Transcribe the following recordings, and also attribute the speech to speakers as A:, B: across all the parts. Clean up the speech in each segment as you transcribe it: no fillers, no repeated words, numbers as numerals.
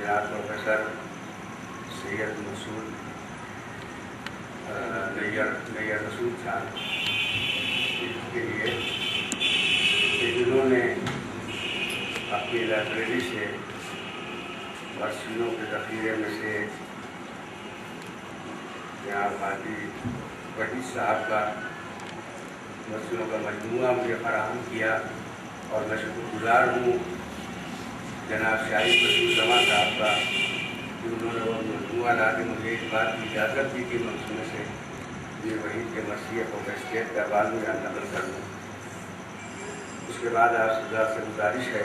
A: जनाब प्रोफेसर सैयद मसूद नैयर मसूद साहब के लिए जिन्होंने अपनी लाइब्रेरी से मरसियों के ज़ख़ीरे में से जनाब हाजी वहीद साहब का मरसियों का मजमूआ मुझे फराहम किया और मैं शुक्रगुज़ार हूँ जनाब शाहिद मसूद जमा साहब का कि उन्होंने वो मजमूआ ला के मुझे इस बात की इजाज़त दी कि मैं उसमें से ये वहीद के मरसिए को मैं स्टेट का बाद में नकल कर लूँ। उसके बाद आपसे गुजारिश है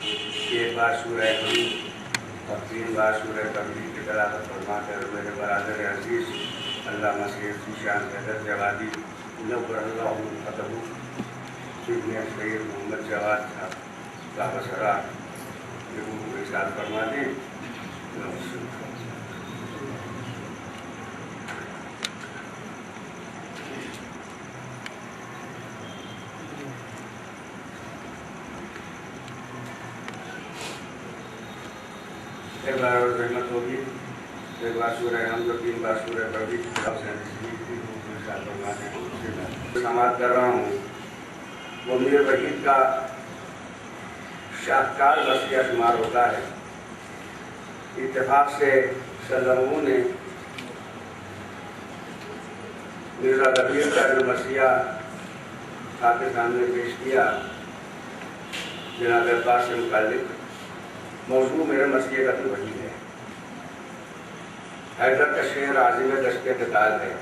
A: कि एक बार सूरह नूह और 3 बार सूरह तमरीन की तलावत फरमा कर मेरे बरादर अजीज़ अल्लामा सैयद ज़ीशान हैदर जवादी नव्वर फतहू सैयद मोहम्मद जवाद साहब का बसरा इरशाद फरमा दें। एक बार और रहमत होगी, एक बार सूरह हम तो 3 बार सूरह तौहीद समाप्त कर रहा हूँ। वो मीर वहीद का शाहकार मसीहा शुमार होता है। इत्तेफाक से सल्लल्लाहु ने मिर्ज़ा कबीर का जो मसीहा आपके सामने पेश किया जनाब अब्बास से मुताल्लिक़ मौजू मेरे मसीहे का तो वही है। हैदर का शेर आज़िम दश्ते क़िताल है।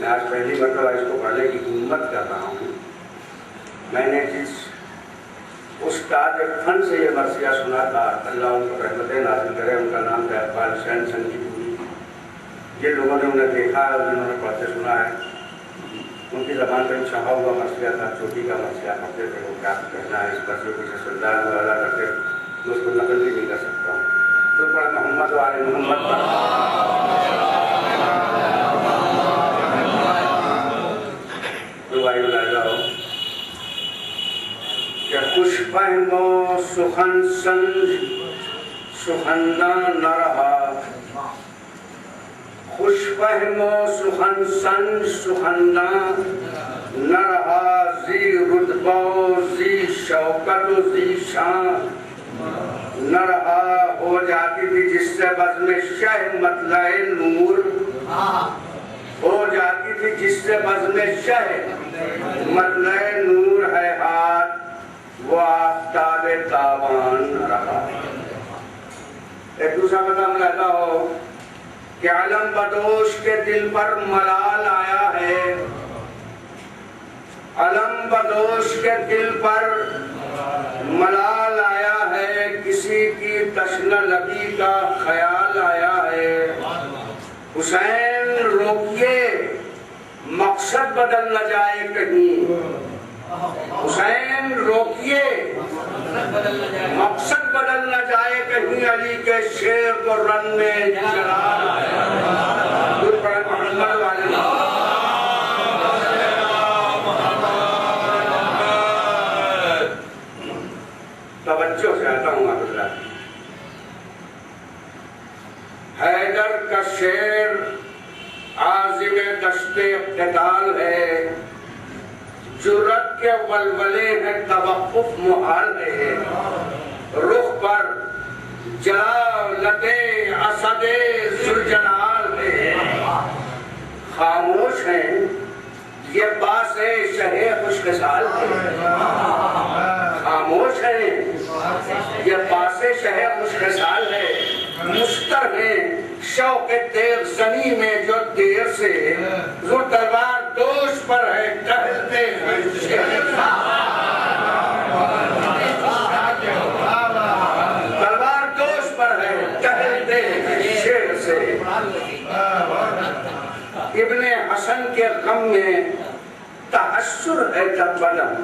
A: मैं आज पहली मरतबा इसको पढ़ने की हिम्मत कर रहा हूँ। मैंने जिस उस्ताद फन से ये मरसिया सुना था, अल्लाह उनको रहमतें नाज़िल करे, उनका नाम था इकबाल हुसैन संगीपुरी। जिन लोगों ने उन्हें देखा है और जिन्होंने पढ़ते सुना है, उनकी ज़बान पर छपा हुआ मरसिया था, चोटी का मरसिया पढ़ते थे। वो क्या कहना है इस मरसिए को सरदार वाला करके मैं उसको नकल भी नहीं कर सकता हूँ। तो पढ़ा मोहम्मद वाले मोहम्मद खुश फहमो सुखन संग सुखन्ना न रहा, खुश फहमो सुखन संग सुखन्ना न रहा, जी रुतबा जी शौकत जी शान न रहा। हो जाती थी जिससे बज़्म शह मतलए नूर, हो जाती थी जिससे बज़्म शह मतलए नूर है हाथ, वो आफ़ताब ताबान रहा। एक दूसरा मतलब रहता हो कि आलम बदोश के दिल पर मलाल आया है, अलम बदोश के दिल पर मलाल आया है, किसी की तश्न लबी का ख्याल आया है। हुसैन रोकिए मकसद बदल न जाए कहीं, हुसैन रोकिए मकसद बदल न जाए कहीं, अली के शेर को रन में चला मोहम्मद वाले तवज्जो से आता हूँ। अब्दुल्ला हैदर का शेर आज़िम दश्ते इक़्तिदाल है, जुर्रत के वलवले हैं तवक्कुफ मुहाल है, रुख पर जलालते असदे जुल्जलाल है। खामोश हैं ये बासे शहे खुशकिसाल है, खामोश है ये बासे शहे खुशकिसाल है। मुस्तर है शौक़े तेग ज़नी में जो देर से, जो दरबार दोष पर है टहलते हैं दरबार दोष पर है टहलते हैं शेर से। इब्ने हसन के गम में तहस्सुर है दम,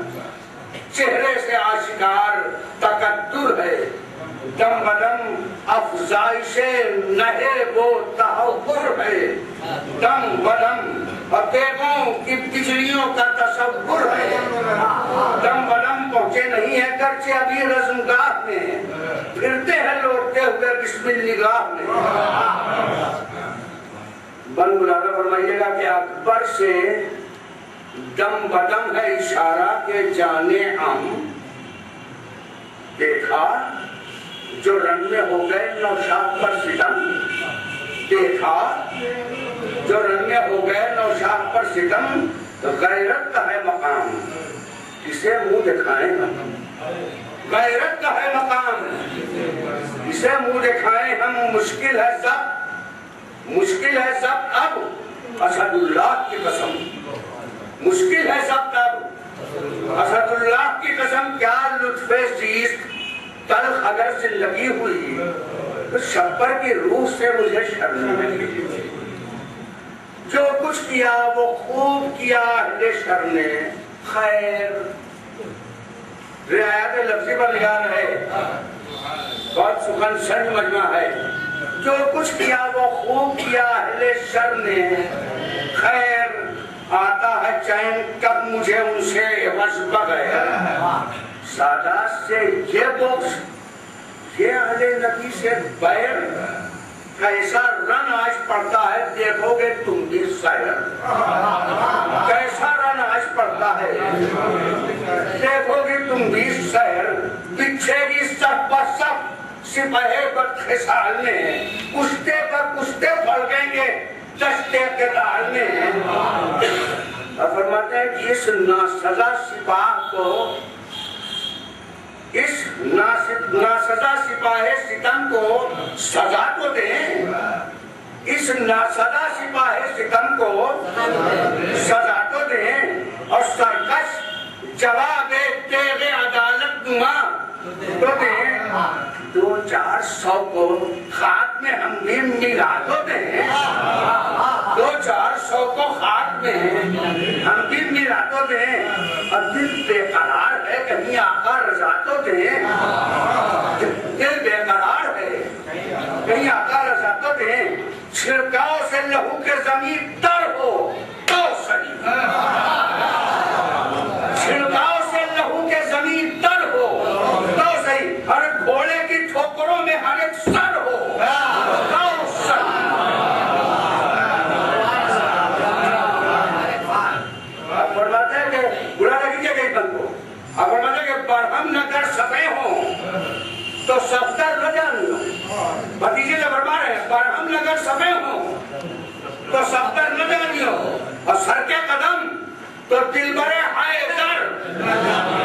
A: चेहरे से आशिकार तकद्दुर है, दम बदम अफजाइशे नहे वो तहव्वुर है, दम बदम अतेबों की बिजलियों का तसव्वुर है। दम बदम पहुंचे नहीं है गर्चे अभी रज़्मगाह में, फिरते बिस्मिल्लाह में। बन बुलारा फरमाइएगा कि अकबर से दम बदम है इशारा के जाने हम, देखा जो रंग में हो गए नौशाद पर सितम, देखा जो रंग में हो गए नौशाद पर सितम, तो गैरत का है मकाम इसे मुंह दिखाएं हम, गैरत का है मकाम इसे मुंह दिखाएं हम। मुश्किल है सब, मुश्किल है सब अब असदुल्लाह की कसम, मुश्किल है सब तब असदुल्लाह की कसम। क्या लुत्फे जीस्त तल्ख अगर जिंदगी हुई, तो शब्बर की रूह से मुझे शर्म मिली। जो कुछ किया वो खूब किया अहले शर ने, खैर रियायत लफ्जी पर निगाह है, बहुत सुखन संज मजमा है। जो कुछ किया वो खूब किया अहले शर ने, खैर आता है चैन कब मुझे उनसे वस्ब गया। सादात से ये बोक्स, ये अहले नबी से बैर, कैसा रन आज पड़ता है देखोगे तुम भी शायर, कैसा रन आज पड़ता है देखोगे तुम भी शायर। बिछेगी सब पर सब सिपाही बदखिसाल में, कुश्ते पर कुश्ते फलकेंगे दस्ते के दाल में। फरमाते हैं कि इस नासजा सिपाह को, इस नासजा सिपाही सितम को सजा तो दें, इस नासजा सिपाही सितम को सजा तो दें, और सरकश जवाब तेरे अदालत नुमा तो दें। 200-400 को खाक में हम भी मिला तो दें, 200-400 को खाक में हम भी मिला तो दें। और दिल बेकरार है कहीं आका रजा तो दें, दिल बेकरार है कहीं आका रजा तो दें। छिड़काव से लहू के जमीन तर हो तो सही, छिड़काव से लहू के जमीन तर हो तो सही। हर घोड़े की ठोकरों में हर एक सर हो तो सही। अब फरमाते हैं कि बुला लगेगा कहीं बंद को, अब फरमाते हैं कि बरहम नगर सफे हो तो सफ्तर न जानियो। भतीजे से फरमा रहे हैं बरहम नगर सफे हो तो सफ्तर न जानियो, और सर के कदम तो दिल बरे हाय दर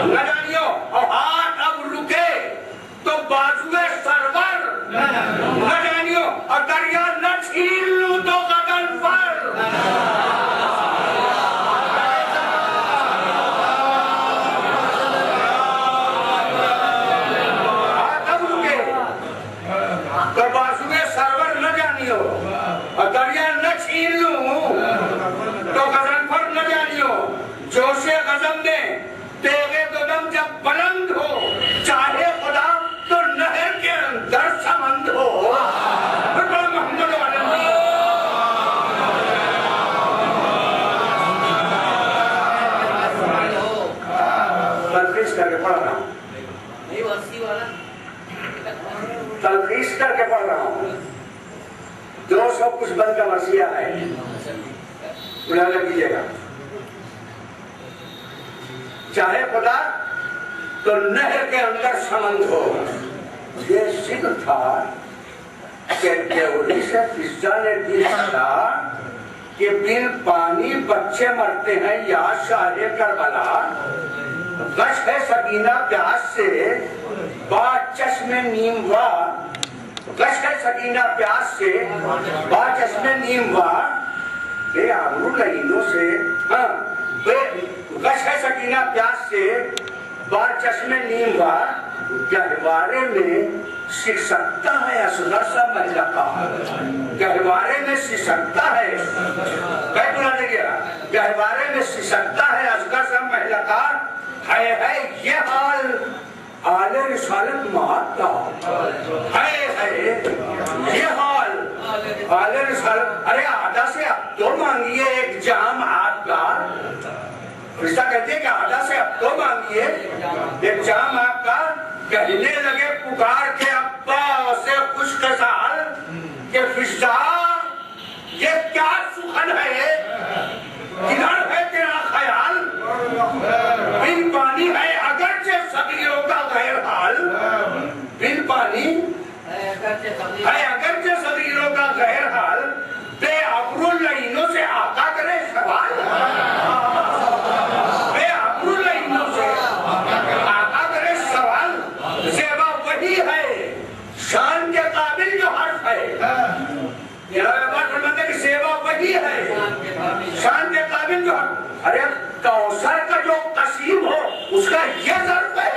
A: न जानियो। और हाथ अब रुके तो बाजुए सरवर न जानियो, और दरिया न छीन लूं तो गगन पर। हाथ अब रुके तो बाजुए सरवर न जानियो, और दरिया न छीन लूं तो गगन पर न जानियो। जोशे गजब में तेरे कदम जब बुलंद हो, चाहे खुदा तो नहर के अंदर समंद हो। मोहम्मद तलखीस करके पढ़ रहा हूँ, तलखीस करके पढ़ रहा हूँ। 200 कुछ बंद का मसीहा है, बुलाना कीजिएगा। चाहे खुदा तो नहर के अंदर समंद हो। ये सिद्ध था कि देवरी से फिजा ने दिया कि बिन पानी बच्चे मरते हैं या शाहे करबला। गश है सकीना प्यास से बाद चश्मे नीमवा, गश है सकीना प्यास से बाद चश्मे नीमवा। बेआबरू लहीनों से, हाँ गश है सकीना प्यास से बार चश्मे नीमवा। गहवारे में सिसकता है असगर सा महिला का, गहवारे में सिसकता है, कहीं बुलाने गया, गहवारे में सिसकता है असगर सा महिला का। है ये हाल आले रिसालत मात का, है ये हाल आले रिसालत। अरे आधा से अब तो मांगिए एक जाम आपका, रिश्ता कहते हैं कि आधा से अब तो मांगिए एक जाम आपका। कहने लगे पुकार के अब्बा से खुश अगरचे सदीरों का गैर हाल बेअब्रुल लाइनों से आता करे सवाल, बेअब्रुल लाइनों से आता करे सवाल। सेवा वही है शान के काबिल जो हर्फ है, कि सेवा वही है शान के काबिल जो हर्फ। अरे कौसर का जो कसीम हो उसका ये ज़र्फ है,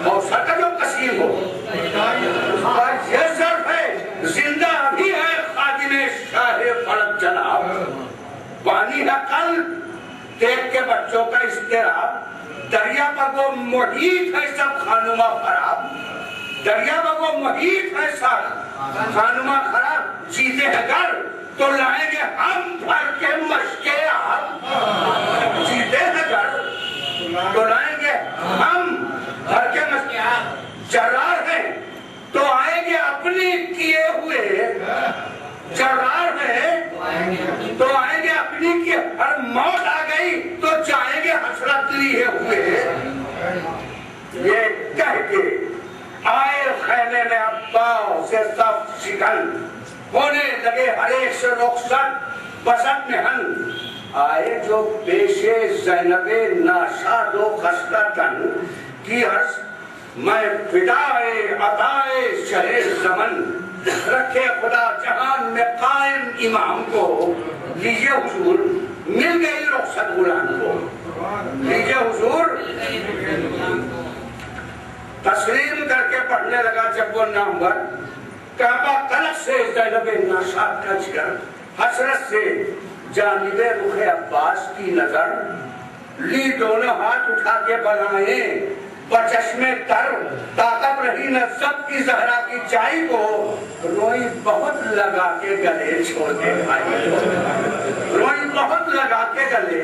A: कौसर का जो कसीम हो उसका ये ज़र्फ है। जिंदा भी है खादिमे शाहे फलक जनाब, पानी है कल देख के बच्चों का इस्तेराब। दरिया पर वो मुहीत है सब खानुमा खराब, दरिया पर वो मुहीत है सब खानुमा खराब। जीते हैं घर तो लाएंगे हम भर के मशके आप, जीते हैं घर तो लाएंगे हम भर के मशके आप। जरार है तो आएंगे अपने किए हुए, जरार है तो आएंगे अपनी की। हर मौत आ गई तो जाएंगे हसरत लिए हुए। ये कह के आए खैमे में अब्बाओ से सब शिकन, होने लगे हर एक से रुखसत बसत में हन। आए जो पेशे ज़ैनबे नाशादो खस्लतन की हर्ष, मैं फिदाए अताए शहे ज़मन। रखे खुदा जहान में कायम इमाम को, लीजिए हुजूर मिल गई रुखसत गुलाम को, लीजिए हुजूर। तस्लीम करके पढ़ने लगा जब वो नामवर, काबा कलक से ज़ैनबे नाशाद का जिगर, हसरत से जानिबे रुखे अब्बास की नजर। ली दोनों हाथ उठा के बनाए बचश्मे तर, ताकत रही न सबकी जहरा की चाय को। रोई बहुत लगा के गले छोड़ के भाई, रोई बहुत लगा के गले।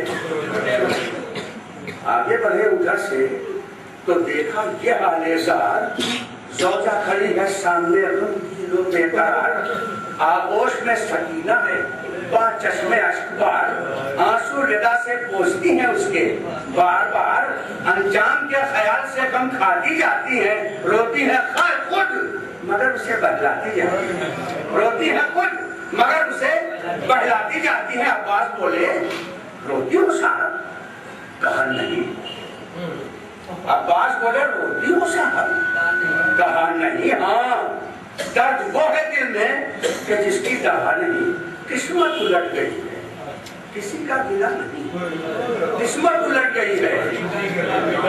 A: आगे बढ़े उधर से तो देखा ये हालेजार, ज़ौजा खड़ी है सामने बेकार, आगोश में सकीना है बार चश्मे अश्कबार, आंसू रिदा से पोंछती हैं उसके बार बार। अंजाम के ख्याल से गम खाती जाती है, रोती है खुद मगर उसे बहलाती जाती है, रोती है खुद मगर उसे बहलाती जाती है। अब्बास बोले रोती हो साहब? कहा नहीं। अब्बास बोले रोती हो साहब? कहा नहीं। हाँ, दर्द वो है दिल में कि जिसकी दवा नहीं, किस्मत उलट गई है, किसी का गिला नहीं, किस्मत उलट गई है,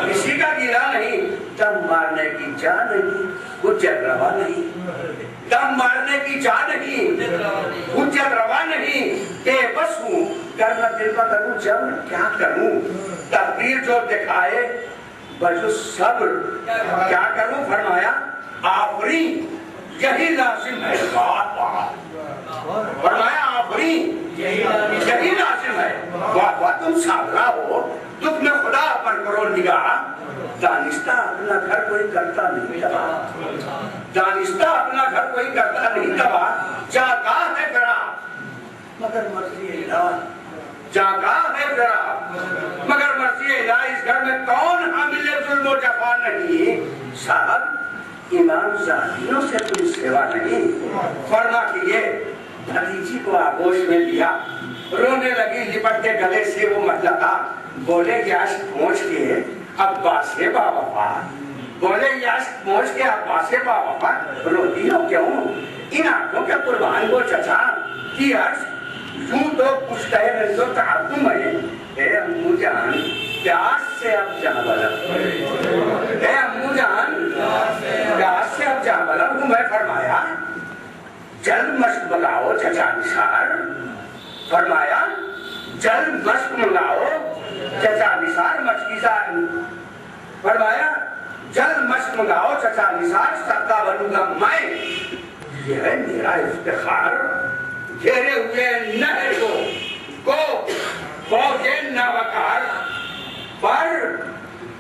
A: किसी का गिला नहीं। दम मारने की चाह नहीं, हुज्जत रवा नहीं, दम मारने की चाह नहीं, हुज्जत रवा नहीं। बेबस हूँ, कर मैं दिल का करूँ जब क्या करूँ, तकदीर जो दिखाए बजो सब्र क्या करूँ। फरमाया आफरी यही लाजिम है, फरमाया आफरी यही लाजिम है। वाह तुम साबरा हो, दुख में खुदा पर करो निगाह। दानिस्ता अपना घर कोई करता नहीं दबा, दानिस्ता अपना घर कोई करता नहीं दबा। जागा है जरा मगर मर्जी इलाही, जागा है जरा मगर मर्जी इलाही। इस घर में कौन हामिले जुल्म जफा नहीं। साहब इमाम ज़ाहिरों से कोई सेवा नहीं। फरमा किए भतीजी को आगोश में लिया, रोने लगी लिपट के गले से वो मटलका। बोले याश पहुँच के अब्बास से बाबा, बोले याश पहुँच के अब्बास से बाबा, रोती हो क्यों? इन आंखों के कुर्बान वो चचा की अर्ज यूं तो कुछ कहे तो ताकुम है। ए अम्मू जान प्यास से अब जहाँ बलक, ए अम्मू जान प्यास से अब जहाँ बलक हूँ मैं। फरमाया जल मश्क मंगाओ चचा निसार, फरमाया जल मश्क मंगाओ चचा निसार। मछलीदार फरमाया जल मश्क मंगाओ चचा निसार, सबका बनूंगा मैं। यह है मेरा इफ्तिखार, घेरे हुए नहर को फौजे नवकार पर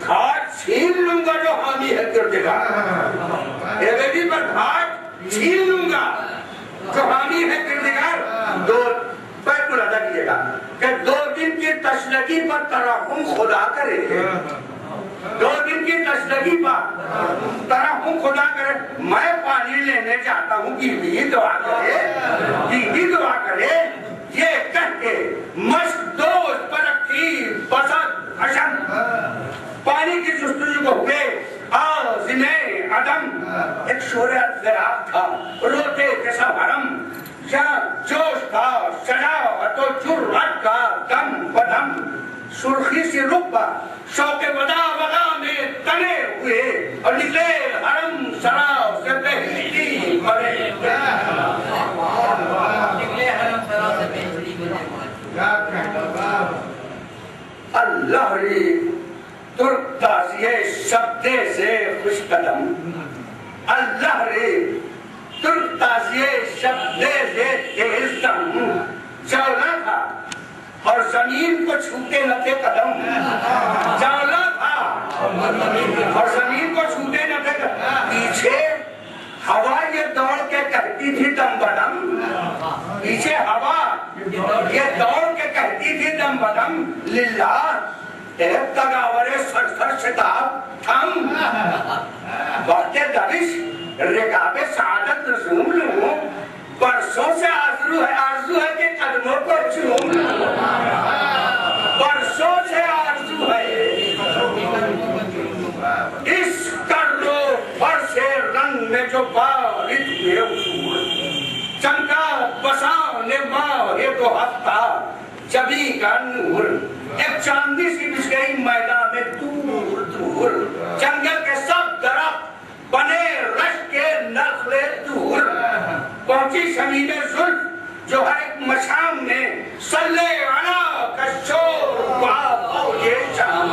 A: घाट छीन लूंगा जो हामी है किरदार। एवेदी पर घाट छीन लूंगा जो हामी है किरदार। दो पैर को लगा कीजिएगा कि 2 दिन की तशनगी पर तरहुम खुदा करे, 2 दिन की तशनगी पर तरहुम हूँ कि बीवी दुआ करे, बीवी दुआ करे, ये कह के मस्त दोस्त पर रखी बसत हसन पानी की जुस्तजू को हुए आज़िने अदम एक शोर ज़राब था रोते जैसा हरम या जोश था शरावत तो जुर्रत का दम बदम सुर्खी से रुब्बा शौके वदा वदा में तने हुए और निकले हरम सराव से पहली बड़े निकले हरम सराव से पहली अल्लाह रे तुर्कताज़िए शब्दे से खुश कदम अल्लाह रे तुर्कताज़िए शब्दे से तेज दम चौला था और जमीन को छूते न थे कदम चौला था और जमीन को छूते न थे पीछे हवा ये दौड़ के कहती थी दम बदम पीछे हवा ये दौड़ के कहती थी दम बदम लिल्ला एक तगावरे सरसर शिताब थम वक्ते दरिश रिकाबे सादत रसूम लूं बरसों से आरज़ू है कि कदमों को चूम लूं बरसों से आरज़ू है इस कर्रो बरसे रंग में जो बारिश हुए उसूल चमका बसाने माहे दो हफ्ता जबी का नूर एक चांदी सी बिछ गई मैदान में दूर दूर जंगल के सब दरख्त बने रश के नखले दूर पहुंची शमीने जुल्फ जो है एक मशाम में सल्ले अला का शोर वाओ ये शाम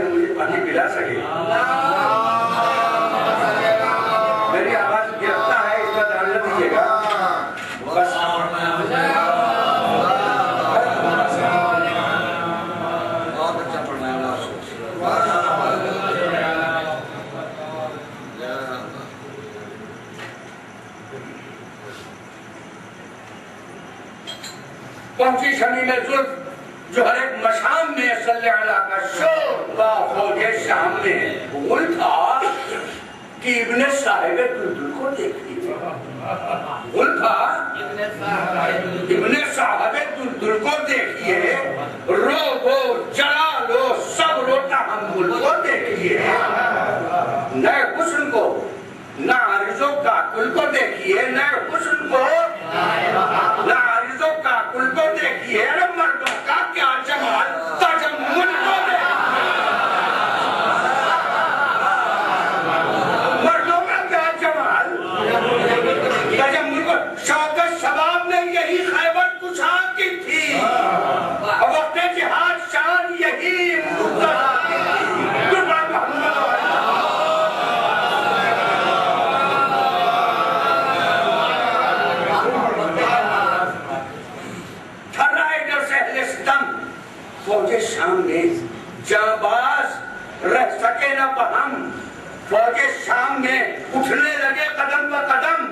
A: मुझे पानी पिला सके मेरी आवाज गिरता है इसका ध्यान रखिएगा बस बहुत अच्छा पढ़ना पहुंची शमी में जुल्फ जो हर एक मशाम में सल्ले अला का शोर फौजे शाम में भूल था कि इब्ने साहिब दुलदुल को देखिए भूल था इब्ने साहिब दुलदुल को देखिए रो वो जला लो सब रोता हम को देखिए नए हुस्न को ना आरिज़ों का कुल को देखिए नए हुस्न को ना आरिज़ों का कुल को देखिए अरे मर्दों का क्या जमाल तजम्मुल को मर्दों का क्या जमाल तजम्मुल को शौकत शबाब में यही खैबर कुशा की थी और वक्त जिहाद शान यही फौजे शाम में जाबाज रह सके न बहम फौजे शाम में उठने लगे कदम ब कदम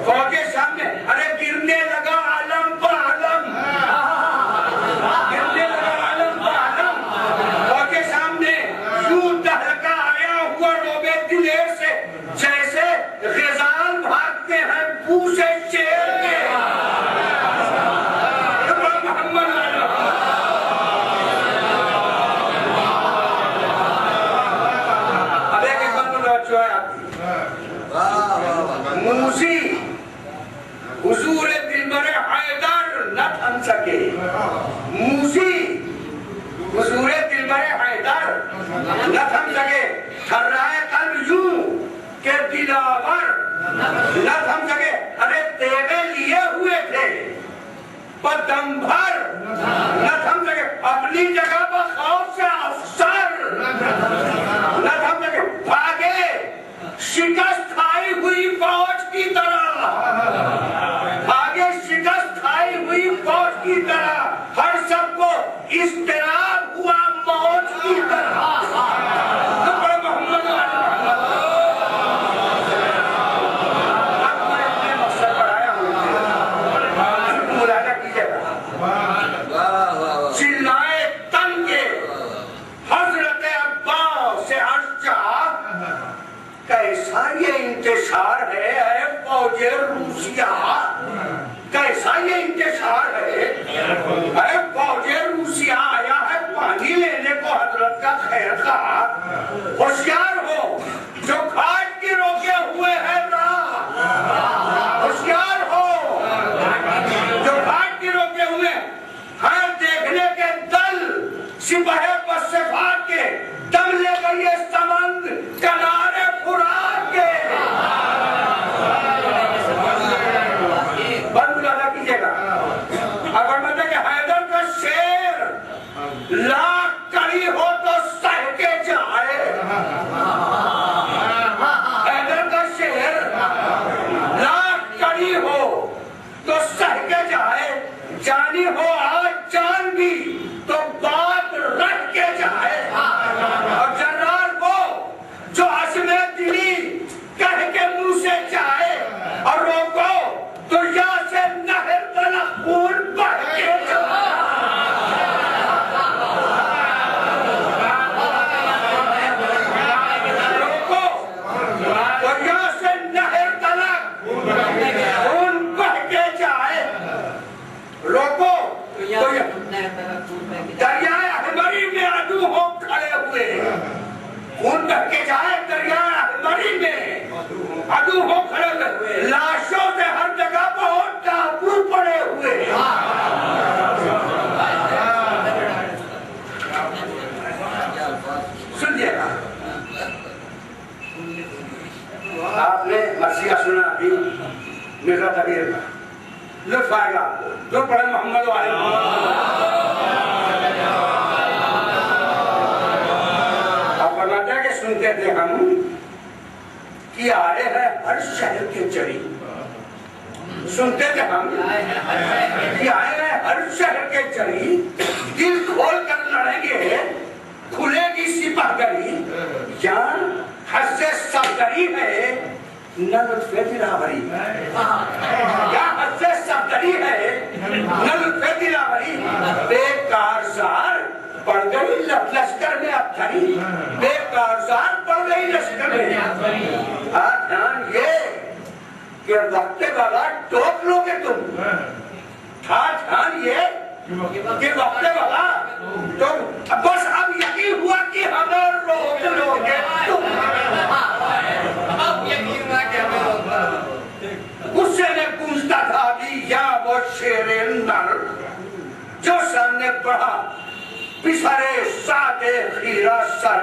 A: फौजे शाम में अरे गिरने लगा आलम ब आलम गिरने लगा आलम ब आलम फौजे शाम में यूं दहलका आया हुआ रोबे दिलेर से जैसे ग़िज़ाल भागते हैं पूछे शेर के मूसी हुजूर दिलबर हैदर न थम सके मूसी हुजूर दिलबर हैदर न थम सके थर्राए कल्ब यूं के दिलावर न थम सके अरे तेरे लिए हुए थे पर दम भर न थम सके अपनी जगह पर खौफ से अफसर न थम सके भागे शिकस्त खाई हुई फौज की तरह आगे शिकस्त खाई हुई फौज की तरह हर सबको इस्तिराब हुआ मौज की तरह मोहम्मद अपने मकसद पर आया हूँ मुलाजा कीजिएगा चिल्लाए तन सिपाही बस से भाग के दम ले गई है समंद किनारे फुरात के। बंद ज्यादा कीजिएगा। अगर मतलब कि हैदर का शेर लाख कड़ी हो तो सह के जाए, हैदर का शेर लाख कड़ी हो तो सह के जाए, जानी हो आज जान भी तो बात रख के जाए। और जनरल वो जो हसने दिली कह के मुंह से जाए और रोको तो यहाँ से नहर तना खून बह के जाए। रोको तो यहाँ से नहर तना खून बह के जाए। रोको तो दरियाए अहमरी में अदू हो खड़े हुए, खून बह के जाए दरियाए अहमरी में अदू हो खड़े हुए, लाशों से हर जगह बहुत टापू पड़े हुए। सुनिएगा, आपने मसीहा सुना अभी मिर्जा कबीर का, लुत्फ आएगा जो पढ़े मोहम्मद वाले। आप फरमाते के सुनते थे हम कि आए हैं हर शहर के चरी, सुनते थे हम कि आए हैं हर शहर के चरी, दिल खोल कर लड़ेंगे खुलेगी सिपाहगरी, जान हद से सफदरी है न लुत्फ़े दिलावरी, क्या हद से सफदरी है न लुत्फ़े दिलावरी। बेकारजार पड़ गई लश्कर में अफसरी, बेकारजार पड़ गई लश्कर में। ध्यान ये कि वक्त वाला टोक लोगे तुम, ध्यान ये कि वक्त वाला तो बस अब यकीन हुआ कि हमें रोक लोगे तुम। गुस्से में पूछता था अभी या वो शेरे नर जो सामने बढ़ा पिसरे सादे खीरा सर,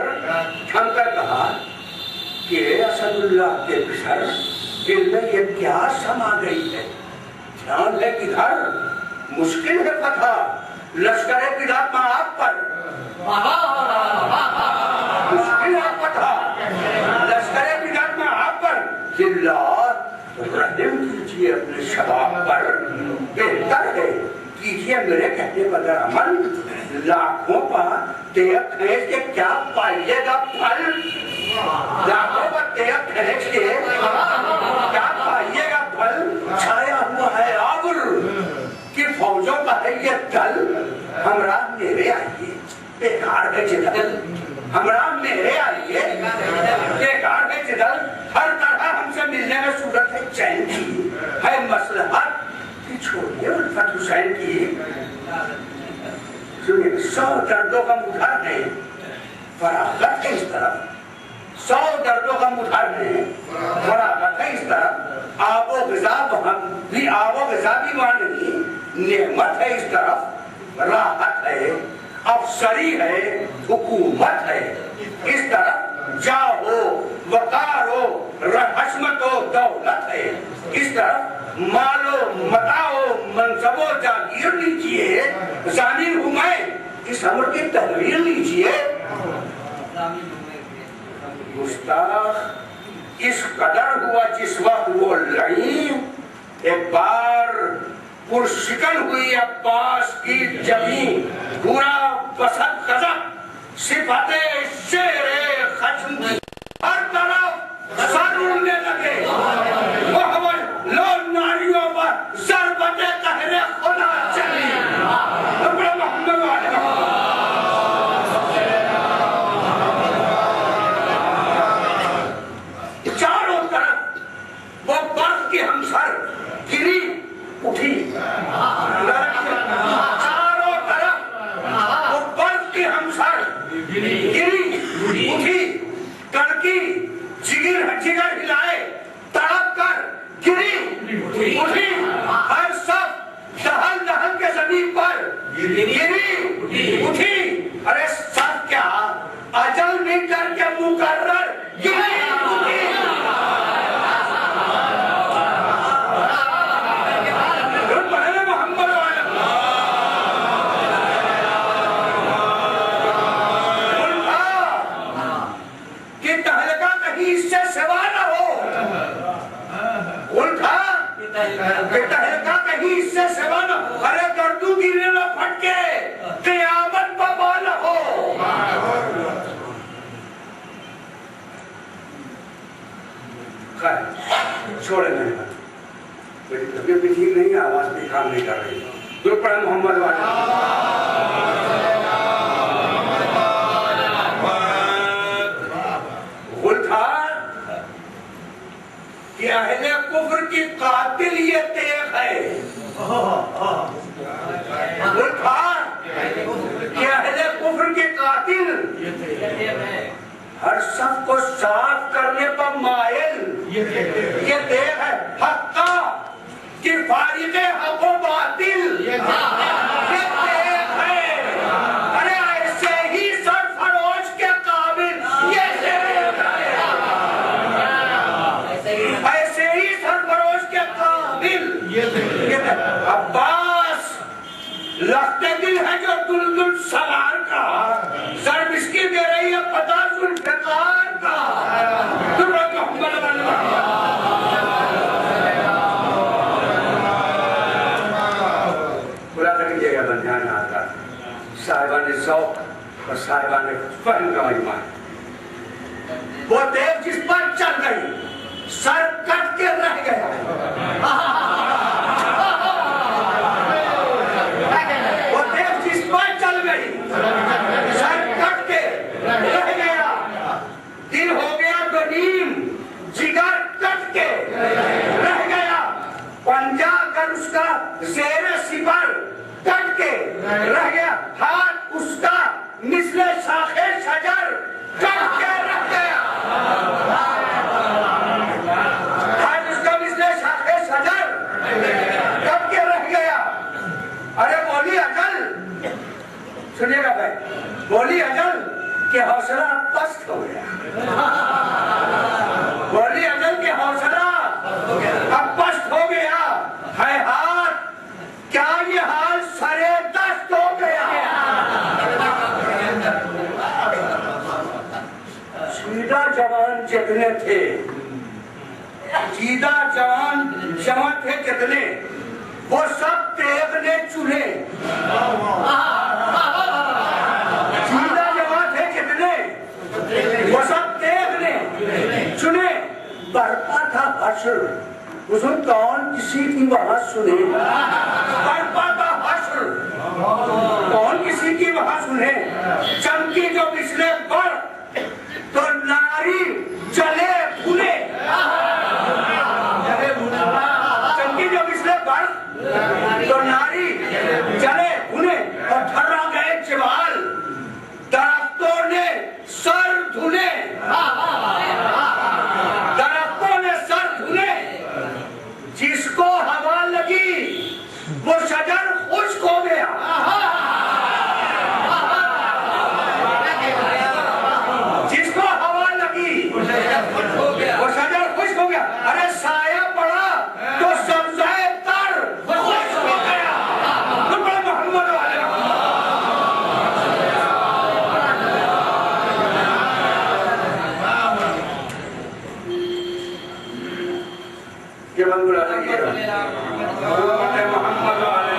A: थमकर कहा कि असदुल्लाह के पिसर दिल में ये क्या समा गई है। ध्यान है किधर मुश्किल है पता लश्करे पिलात में आप पर, मुश्किल है पता लश्करे पिलात में आप पर। जिल्ला रहम कीजिए अपने शबाब पर, बेहतर है कीजिए मेरे कहने पर अमल। लाखों पर तेल खींच के क्या पाइएगा फल, लाखों पर तेल खींच के क्या पाइएगा फल। छाया हुआ है आबुर कि फौजों का है ये दल, हमरा मेरे आइए बेकार है जिदल, हमरा मेरे आइए बेकार है जिदल। हर तरह हमसे मिलने में सूरत है चैन की, है मसलहत कि छोड़िए उल्फत हुसैन की। सुनिए 100 दर्दों का मुधार है फरागत है इस तरफ, 100 दर्दों का मुधार है फरागत है इस तरफ। आबो ग़िज़ा भी आबो ग़िज़ा भी वहाँ नहीं, नेमत है इस तरफ, राहत है, अफसरी है, हुकूमत है इस तरफ। जाहो वकार हो हशमत हो दौलत है इस तरफ। मालो मताओ मनसबो जागीर लीजिए, जामिन हूँ मैं इस अमर की तहरीर लीजिए। गुस्ताख इस कदर हुआ जिस वक्त वो लड़ी, एक बार पुरशिकन हुई अब्बास की जमीन, पूरा बसत गजब सिफाते शेरे खज्म की हर तरफ सर उड़ने लगे। मोहम्मद लो नारियों पर ज़रबते तहरे खुदा चली। मोहम्मद वाले चारों तरफ वो बर्फ की हमसर गिरी उठी, चारों तरफ वो बर्फ की हमसर गिरी उठी, कड़की जिगर हिलाए तड़प कर गिरी उठी। हर सब दहल दहल के जमीन पर गिरी उठी। अरे सब क्या अजल मीटर के मुकर्रर तहलका कहीं इससे सेवा न, अरे गर्दू गिरने न फटके क़यामत बवा न हो। छोड़े नहीं, मेरी तबीयत भी ठीक नहीं है, आवाज भी काम नहीं कर रही। दुर्ग पड़ा मोहम्मद वाले कि अहले कुफ्र की कातिल ये तेग है, कि अहले कुफ्र के कातिल हर सब को साफ करने पर मायल ये तेग है। हक्का कि फारिगे हक व बातिल ये तेग है। अरे ऐसे ही सरफरोश के काबिल ये तेग है, ऐसे ही सरफरोश के काबिल ये अब्बास लखते दिल है जो दुलदुल सवार का सर बिस्की दे रही है पता जुल्फिकार का। बुरा कर लीजिएगा बंध्यान आता साहिबान शौक और साहिबान फहम का महिमा। वो देव जिस पर चल गई सर कट के रह गया, वो देव जिस पर चल गई सर कट के रह गया। दिल हो गया गनीम जिगर कट के रह गया। पंजा कर उसका शेर सिपर कट के रह गया। हाथ उसका मिसले शाखे शजर कट के रह गया। हाथ उसका मिसले शाखे शजर कट के रह गया। अरे बोली अजल, सुनिएगा भाई, बोली अजल के हौसला पस्त हो गया। बोली अजल के हौसला अब पस्त हो गया है। हाथ क्या ये हाल सरे दस्त हो गया। सीधा जवान जितने थे, सीधा जवान थे कितने, वो सब तेग ने चुने। सीधा जवान थे कितने, वो सब तेग ने चुने। बरपा था हश्र, उसमें कौन किसी की वहां सुने। बरपा था हश्र, कौन किसी की वहां सुने। चमकी जो पिछले पर तो नारी चले भूले। चमकी जो पिछले पर तो नारी चले भूले और ठर्रा गए चिवाल दरख्तों ने सर धुले। दरख्तों ने सर धुले, जिसको हवा लगी वो शजर खुश्क हो गया। जिसको हवा लगी वो शजर खुश्क हो गया। अरे साया पड़ा तो सब्ज़ाए तर खुश्क हो गया। मोहम्मद वाले ये बंगुला लगी मोहम्मद वाले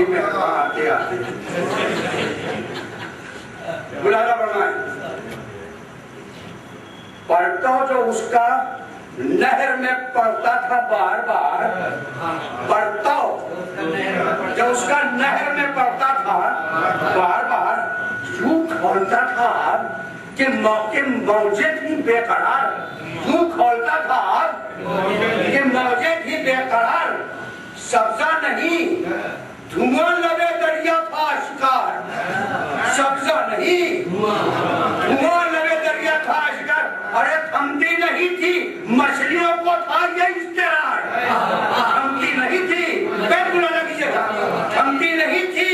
A: में आते आते बुलाना पड़ना है। पढ़ता जो उसका नहर में पड़ता था बार बार, पढ़ता जो उसका नहर में पड़ता था बार बार, यूं खोलता था कि मौके मौजे थी बेकरार। यूं खोलता था कि मौजे थी बेकरार। सब्जा नहीं धुआं लगे दरिया था शिकार। सब्जा नहीं धुआं लगे दरिया था शिकार। अरे थमती नहीं थी मछलियों को था ये इश्तेहार। थमती नहीं थी, लगी जगह थमती नहीं थी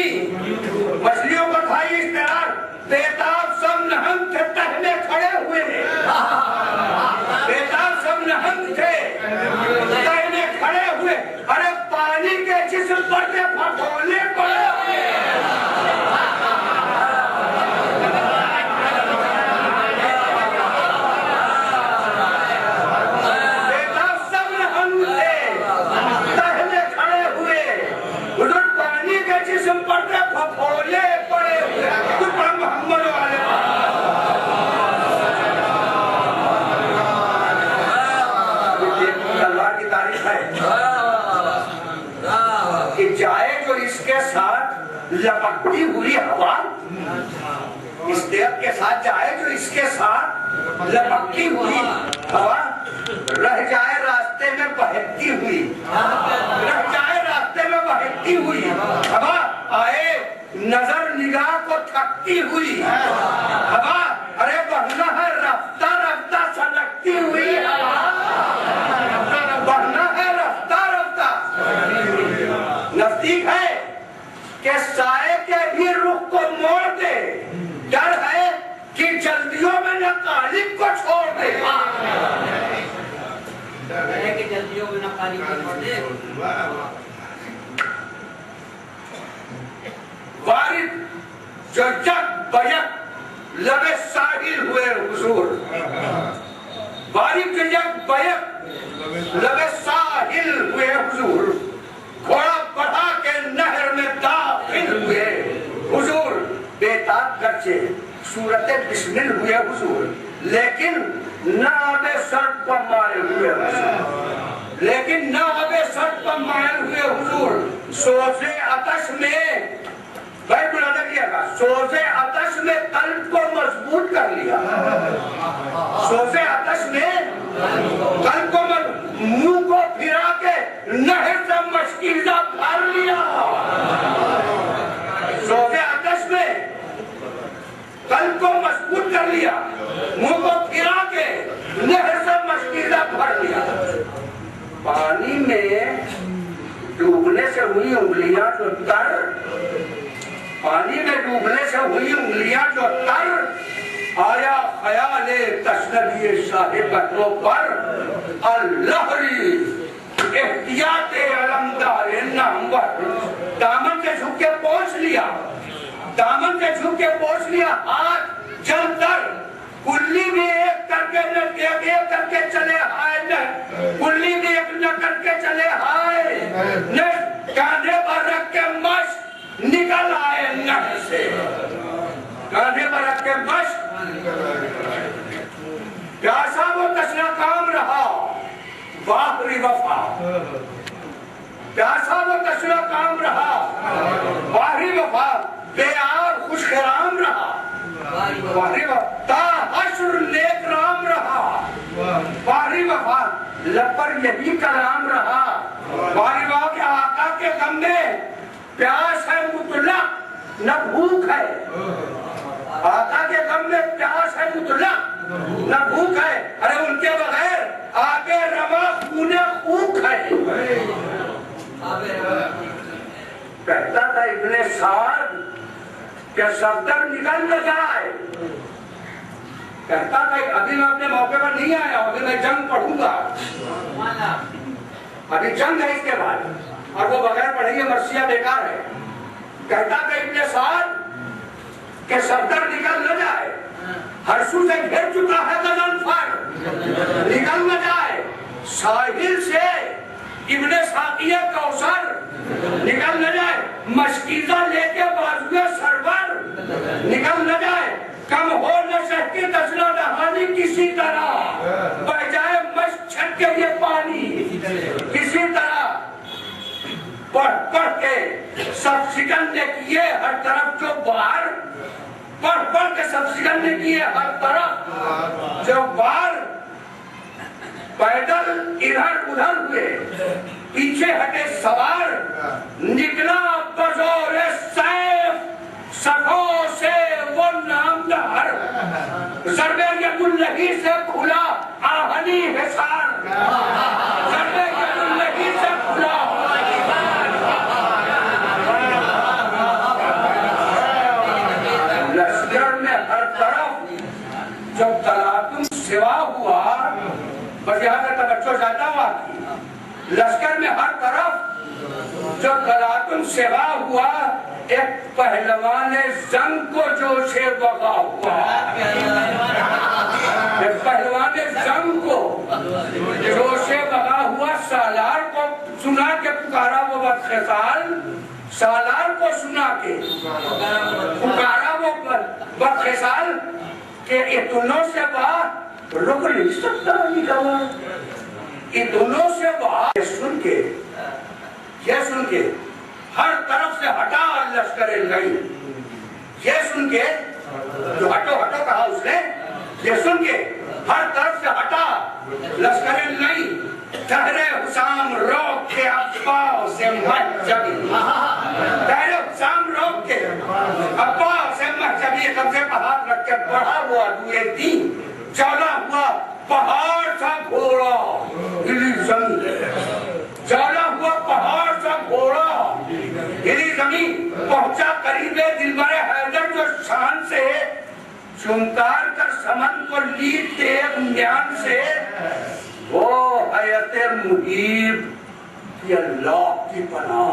A: जिस्म पर के फफोले पड़े बेटा सब हम थे टहले खड़े हुए हुजूर पानी के जिस्म पर के फफोले पड़े हुए तो मोहम्मद वाले अल्लाह की तारीफ है कि जाए जो इसके साथ लपकती हुई हवा, इस देव के साथ जाए जो इसके साथ लपकती हुई हवा, रह जाए रास्ते में बहती हुई, रह जाए रास्ते में बहती हुई हवा, आए नजर निगाह को थकती हुई हवा, अरे बढ़ना है रफ्ता रफ्ता सलगती हुई हवा, बढ़ना है रफ्ता रफ्ता। नजदीक है कि साए के भी रुख को मोड़ दे, डर है कि जल्दियों में न कालिब को छोड़ दे, डर है कि जल्दियों में न कालिब को छोड़ दे। वारिद जो जग बजक लबे साहिल हुए हुजूर, वारिद जो जग बजक लबे साहिल हुए हुजूर, घोड़ा बढ़ा के नहर में दाखिल हुए हुजूर, बेताब गर्चे सूरते बिस्मिल हुए हुजूर, लेकिन न आबे शर्त पर मारे हुए हुजूर, लेकिन न आबे शर्त पर मारे हुए हुजूर, सोचे आतश में भाई बुलाना किया, सोचे आतश में कल्ब को मजबूत कर लिया, सोचे आतश में कल्ब को मुंह को फिरा के नहर से मशकीजा भर लिया, सोचे आतश में कल्ब को मजबूत कर लिया, मुंह को फिरा के नहर से मशकीजा भर लिया। पानी में डूबने से हुई उंगलियां जो तर, पानी में डूबने से हुई उंगलियां जो तर, आया ख्याले तशनबी साहिब पर अल्लाहरी एहतियाते अलमदार नामवर, दामन के झुक के पहुंच लिया, दामन के झुक के पहुंच लिया, हाथ जल तर, कुल्ली भी एक करके एक करके चले हाय न, कुल्ली भी एक न करके चले हाय न, कांधे पर रख के मश निकल आए नहर से, कांधे पर रख के मश, प्यासा वो तशना काम रहा बाहरी वफा, प्यासा वो तशना काम रहा बाहरी वफा, बेआर खुशखराम रहा बाहरी वफा, हश्र नेक राम रहा बाहरी वफा, लब पर यही कलाम रहा बाहरी वफा के आका के गम में प्यास है मुतलक न भूख है, आका के गम में प्यास है मुतलक न भूख है, अरे उनके बगैर आगे रवा खूने खूक है। कहता था इब्ने साद कि सफदर निकल न जाए, कहता था अभी मैं अपने मौके पर नहीं आया, अभी मैं जंग पढ़ूंगा, अभी जंग है इसके बाद, और वो बगैर पढ़े मर्सिया बेकार है। कहता था इब्ने साद कि सफदर निकल न जाए, हर्षू से घेर चुका है गजनफर, निकल न जाए, साहिल से इब्ने साकिया कौसर निकल न जाए, मशकीजा लेके बाजुए सरवर निकल न जाए, कम हो न सकती तसला नहानी किसी तरह, बह जाए मश छट के ये पानी किसी तरह, पढ़ पढ़ के सब सिकंदे किए हर तरफ जो बाहर, पढ़ पढ़ के सब सिकंदे किए हर तरफ जो बाहर, पैदल इधर उधर हुए, पीछे हटे सवार, निकला बजोरे सैफ सफों से वो नामदार, ज़रबे यदुल्लही से खुला आहनी हिसार, ज़रबे यदुल्लही से खुला लश्कर में हर तरफ जब तलातुम सिवा हुआ, बस यहाँ का तवज्जो ज्यादा हुआ, लश्कर में हर तरफ जो गलातुन सेवा हुआ, एक पहलवान जंग को जोशे वफा हुआ, एक पहलवान जंग को जोशे वफा हुआ। सालार को सुना के पुकारा वो बदखेसाल, सालार को सुना के पुकारा वो बदखेसाल के ये दोनों से बात रुक नहीं सकता। ये दोनों से बात सुन के, ये सुन के हर तरफ से हटा लश्कर गई, ये सुन के जो हटो हटो कहा उसने, ये सुन के हर तरफ से हटा लश्कर नहीं। ठहरे हुसाम रोक के अब्बा से महजबी, ठहरे हुसाम रोक के अब्बा से महजबी, कब्जे पर हाथ रख के बढ़ा हुआ दूए तीन चला हुआ पहाड़ सा घोड़ा, हिली जमीन चला हुआ पहाड़ सा घोड़ा, हिली जमीन पहुंचा करीबे दिलबरे हैदर जो शान से चुमकार कर समन को लीड तेग म्यान से, वो हयते मुहीब की अल्लाह की पनाह,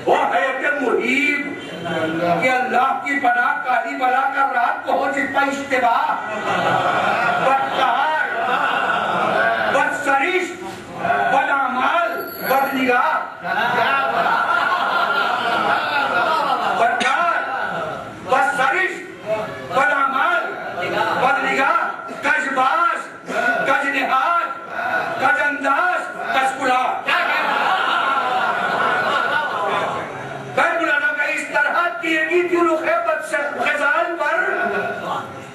A: वो हयते मुहीब कि अल्लाह की पनाह। काली बला का रात को हो जिसका इश्तिबा, बदकार, बदसरिश, बदअमाल, बदनिगाह, बदकार, बदसरिश, बदअमाल, बदनिगाह, कजबाज, कजनिहाज, कजंदाज, कजकुला।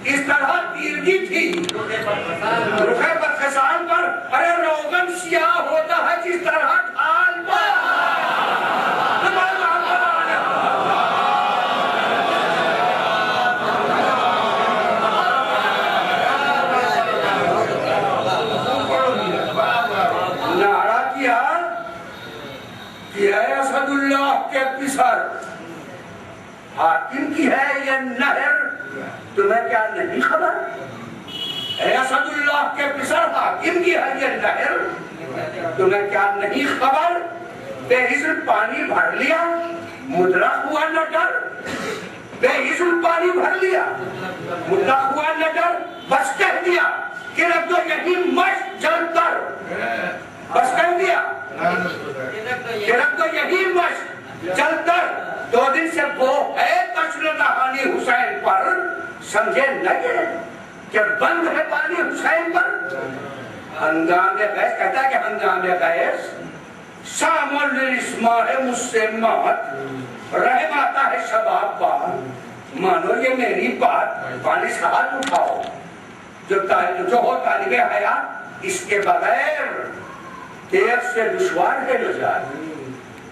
A: इस तरह तीरगी थी रुखे बदखसान पर। अरे रोगन सियाह होता है जिस तरह ढाल पर। नारा किया कि असदुल्लाह के पिसर हाकिम की है ये नहर, तुम्हें क्या नहीं खबर? असदुल्लाह के पिसर हाकिम की है ये नहर, तुम्हें क्या नहीं खबर? बेहिज़्ल पानी भर लिया, मुद्रक हुआ न डर, बेहिज़्ल पानी भर लिया, मुद्रक हुआ न डर। बस कह दिया कि रख दो यही मश जलकर, बस कह दिया कि रख दो यही मश जलकर। 2 दिन से वो है कश्र नहानी हुसैन पर, समझे नहीं कि बंद है पानी हुसैन पर। हंगामे गैस कहता है कि हंगामे गैस शामुल इस्माह मुझसे मत रहे माता है शबाब बात। मानो ये मेरी बात, पानी से हाथ उठाओ। जो हो तालिबे हयात, इसके बगैर देर से दुश्वार है नजात,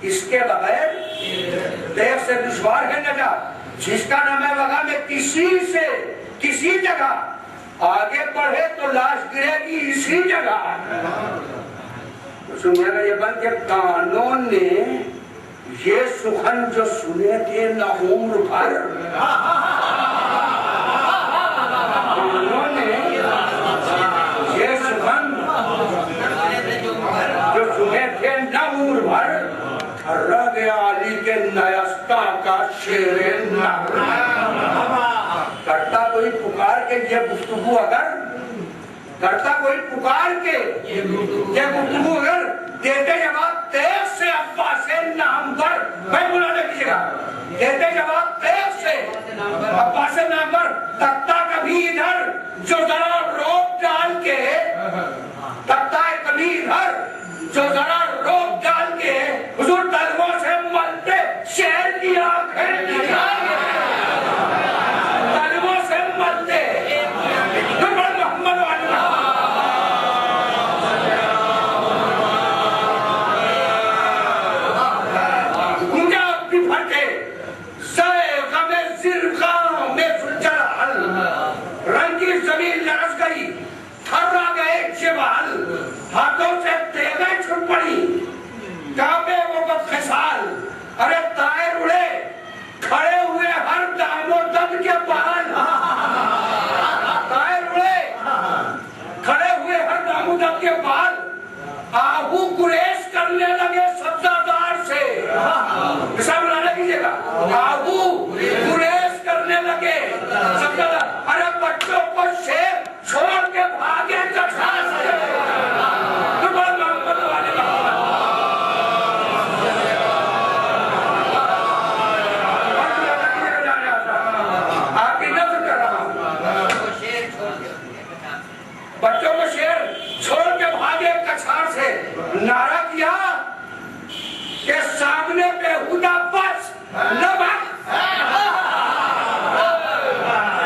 A: इसके बगैर देर से दुश्वार है नजात। जिसका नाम है वगा में किसी से किसी जगह आगे बढ़े तो लाश गिरेगी इसी जगह। तो सुनिएगा ये बन के कानों ने ये सुखन जो सुने थे न उम्र भर, कानों ने ये सुखन जो सुने थे न उम्र भर, रग आली के नयस्ता का शेरे करता कोई पुकार के ये गुफ्तगू अगर करता कोई पुकार के ये गुफ्तगू अगर देते जवाब तेज से अब्बा से नामवर, मैं बुलाने की जगह देते जवाब तेज से अब्बा से नामवर। तख्ता कभी इधर जो जरा रोक डाल के, तख्ता कभी इधर जो जरा रोक डाल के हुजूर तलवों से मलते शेर की आंखें दिखाएंगे, तलवों से मलते मोहम्मद मुझे अपनी फटे रंगी जमीन लरस गई, थर्रा गए शिवाल, हाथों से तेगें छूट पड़ी, कांपे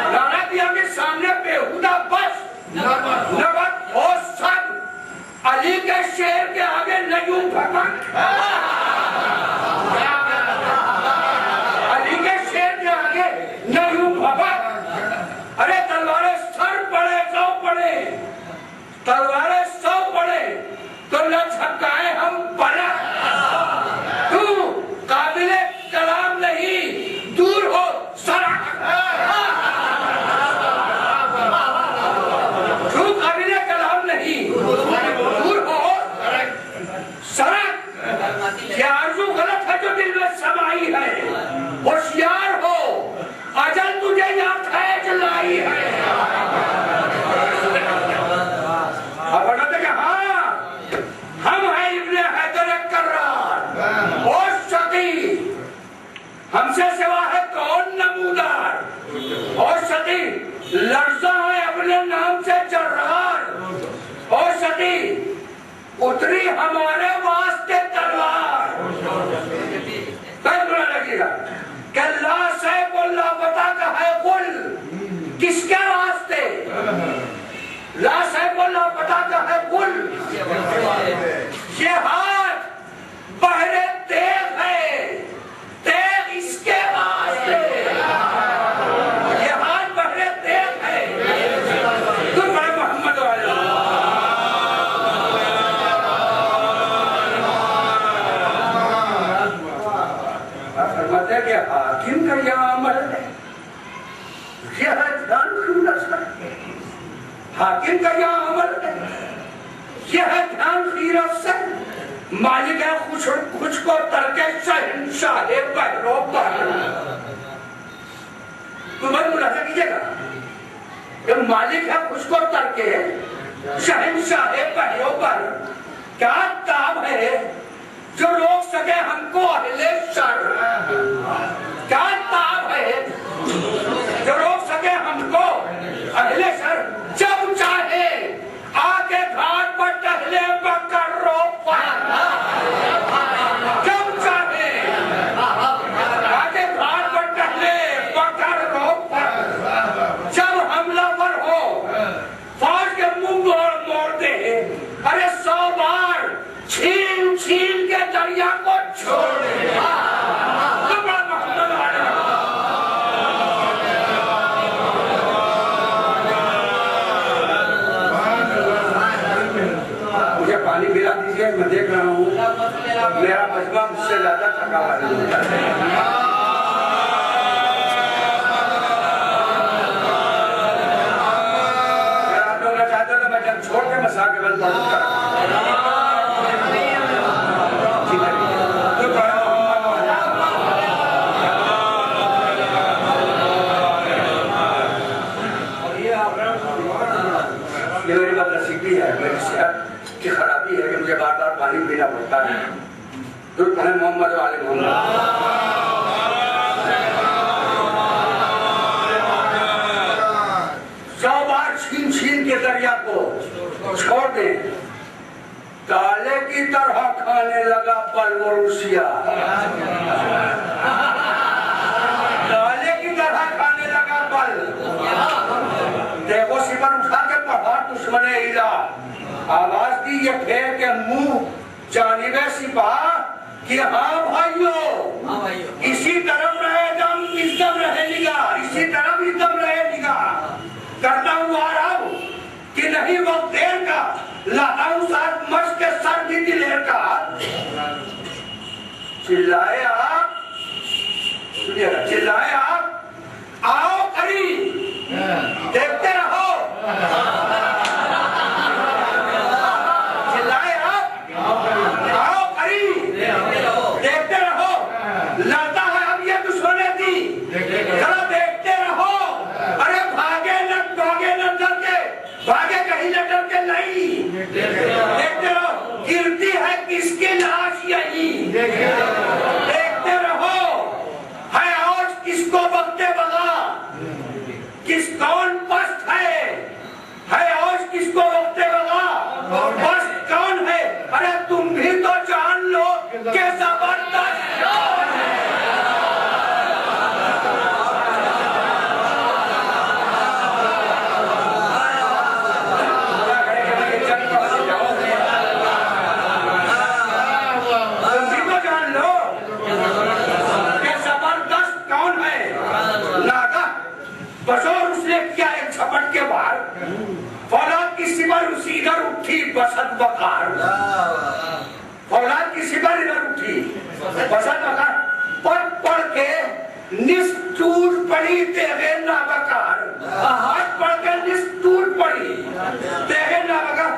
A: नारादिया के सामने बेहुदा बस नबत हो सब अली के शेर के आगे नहीं भटक अली के शेर के आगे नहीं भटक। अरे तलवारें सर पड़े सौ पड़े तलवारें सौ पड़े तो न झपकाए हम पलक। तू काबिले कलाम नहीं दूर हो सड़क। तू काबिले कलाम नहीं दूर हो सड़क। क्या आरज़ू गलत है जो दिल में समाई है? होशियार हो अजल तुझे यहाँ खैच लाई है। अब बताते कि हाँ हम हैं इब्ने हैदर कर्रार और शकी हमसे सिवा है कौन नमूदार और शकी लर्जा है अपने नाम से जर्रार और शकी उतरी हमारे वास्ते तलवार। बुरा लगेगा कि ला सैफुल्लाह बता का है कुल किसके वास्ते? ला सैफुल्लाह बता का है कुल ये हाथ बहरे तेग है तेग इसके वास्ते। ये हाथ बहरे तेग है तो बड़े मोहम्मद वाले फरमाते कि हाकिम का यह अमल है यह ध्यान सुनना चाहिए। हाकिम का यह अमल है यह ध्यान सीरत से मालिक है खुश को तरके शहंशाह बहरों पर। तुम्हें मुलाजा कीजिएगा कि मालिक है खुश को तरके शहंशाह बहरों पर क्या ताब है जो रोक सके हमको अहले शर। क्या ताब है जो रोक सके हमको अहले शर। जब चाहे आके घाट पर टहले बकरो पर। जब चाहे आके घाट पर टहले बकरो पर। जब हमलावर हो फौज के मुंह मोड़ दे अरे 100 बार छीन छीन के दरिया को छोड़ दे। मुझे पानी पिला दीजिए मैं देख रहा हूँ मेरा मजमा मुझसे ज्यादा थका हुआ है। आप लोग चाहते हो तो मैं जब छोड़ के मसा के बंद पढ़ूंगा। ये मेरी बदनसीबी है मेरी सेहत की खराबी है कि मुझे बार बार पानी पीना पड़ता है। दुरूद पढ़ें मोहम्मद वाले मोहम्मद। 100 बार छीन छीन के दरिया को छोड़ दे। काले की तरह खाने लगा पल वो रुसिया। काले की तरह खाने लगा पल। देखो सिपर उठा के पहाड़ दुश्मने इला आवाज दी ये फेर के मुंह जानिबे सिपाह कि हाँ भाइयों इसी तरफ रहे दम इस दम रहे निगाह। इसी तरफ इस दम रहे निगाह। करता हूँ आराम कि नहीं वक्त देर का लाता हूँ साथ मच के सर भी दिलेर का। चिल्लाए आप सुनिएगा चिल्लाए आप आओ करीब देखते रहो। चिल्लाए आप आओ करीब देखते रहो। लड़ता है अब ये दुश्मने थी जरा देखते रहो। अरे भागे न डर के भागे कहीं न डर के नहीं। देखते रहो गिरती है किसकी लाश यही। देखते रहो है और किसको बसत बकार, औलाद की सिपर इधर उठी, बसत बकार पढ़ पढ़ के निष्ठुर पड़ी तेरे नाबकार, पढ़ के निष्ठुर पड़ी तेरे नाबकार।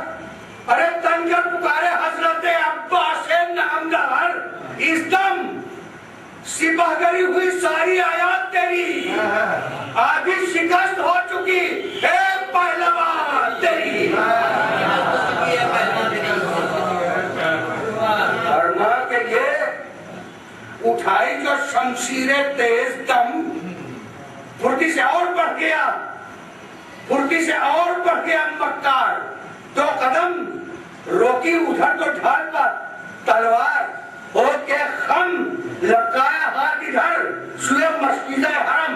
A: अरे तनकर पुकारे हजरत अब्बास नामदार, इसदम सिपाहगरी हुई सारी आयात तेरी, आधी शिकस्त हो चुकी है पहलवान तेरी। फरमा के ये उठाई जो शमशीरे तेज दम, फुर्ती से और बढ़ गया, फुर्ती से और बढ़ गया मक्कार। 2 कदम रोकी, उधर तो ढाल पर तलवार हो के खम, लपकाया हाथ इधर सुए मस्जिद हरम,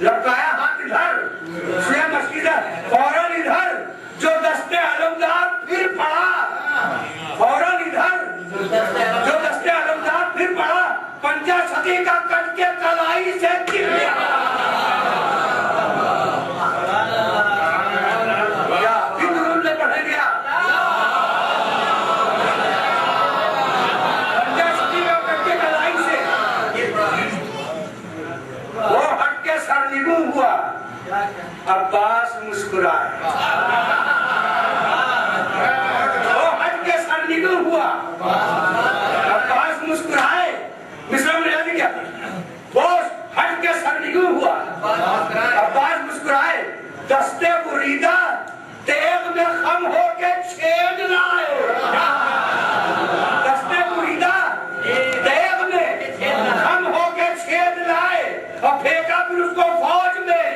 A: लपकाया हाथ इधर सुए मस्जिद, फौरन इधर जो दस्ते आलमदार फिर पड़ा, फौरन इधर जो दस्ते आलमदार फिर पड़ा, पंजा सदी का कट के कलाई से गिर गया। हुआ अब्बास मुस्कुराए, वो हट के सरनिगुल हुआ अब्बास मुस्कुराए, मिस्र में याद क्या वो हट के सरनिगुल हुआ अब्बास मुस्कुराए, दस्ते बुरीदा तेग में खम होके छेद लाए, दस्ते बुरीदा तेग में खम होके छेद लाए और फेंका फिर उसको फौज में,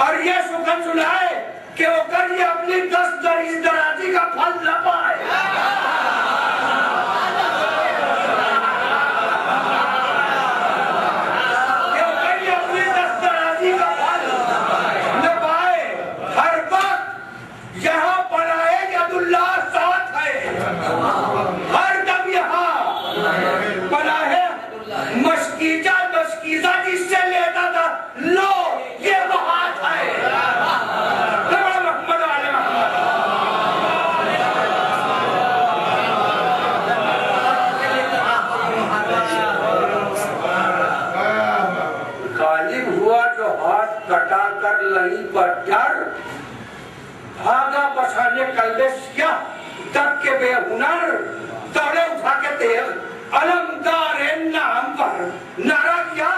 A: और ये सुखन सुनाए कि ओकर ये अपनी 10 दराजी का फल न पाए। अपनी 10 दराजी का फल न पाए। हर वक्त यहाँ बनाए यदुल्लाह साथ है, हर दम यहाँ बनाए मस्कीजा जिससे लेता था, लो ये बात है। गालिब हुआ जो हाथ कटा कर लही पर डर, भागा बसाने कल्बे सियाह दब के बेहुनर, दौड़े उठा के तेल अलमदार नाम पर नारा किया,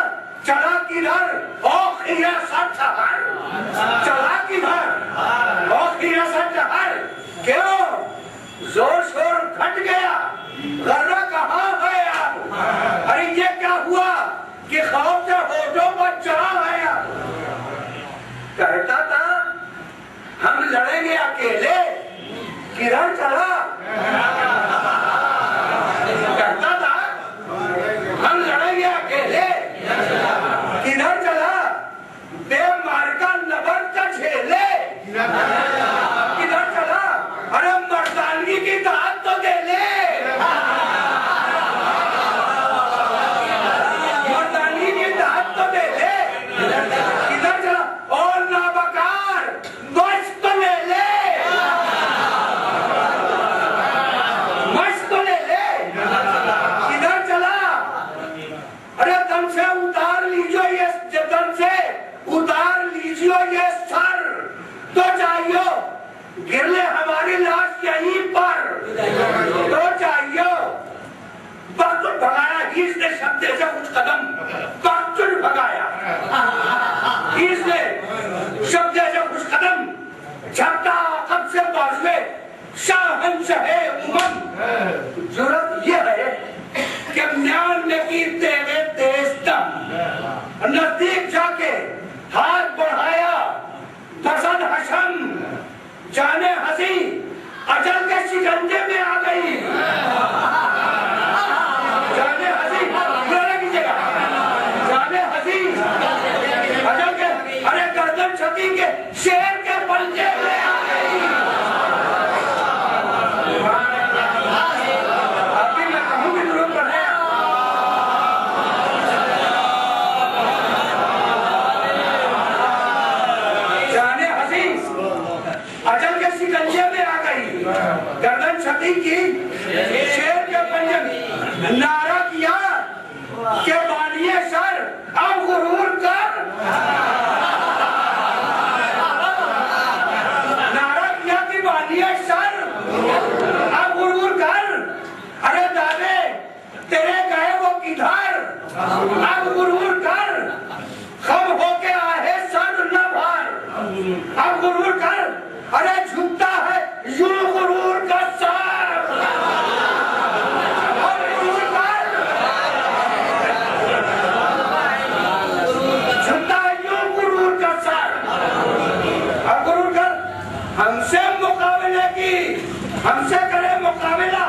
A: चला किधर ओ खियासत शहर, चला किधर ओ खियासत शहर, क्यों जोर शोर घट गया, गर्रा कहाँ गया, अरे ये क्या हुआ कि खौफ से होठों पर चढ़ा गया। कहता था हम लड़ेंगे अकेले, किधर चला, कहता था हम लड़ेंगे अकेले, किधर चला, बेमार्का नबर का झेले, किधर चला, अरे मर्दानगी की दाद तो दे ले, मर्दानगी की दाद तो दे ले, किधर चला, और नाबकार मस्त तो ले ले, मस्त तो ले ले, किधर चला, अरे दम से उतार लीजिए ये, दम से उतार लीजिए ये सर, तो जाइयो गिर ले हमारी लाश यहीं पर, तो जाइयो। वक्त भगाया इसने शब्द से कुछ कदम, वक्त भगाया इसने शब्द से कुछ कदम, झपटा कब से बाजुए शाहंशाहे उमम। जरूरत यह है कि म्यान ने की तेरे तेज दम, नजदीक जाके हाथ बढ़ाया बसद हशम, जाने हंसी अजल के शिकंजे में आ गई, जाने हंसी की जगह शादी की, शेर के पंजे में नारा किया के बानिए सर अब गुरूर कर, नारा किया कि बानिए सर अब गुरूर कर। अरे दादे तेरे गए वो किधर, अब गुरूर कर, खब होके आए सर न भार, अब गुरूर कर। अरे झुकता है यूं गुरूर का सर, अब गुरूर कर, झुकता है यूं गुरूर का सर, अब गुरूर कर। हमसे मुकाबले की, हमसे करे मुकाबला,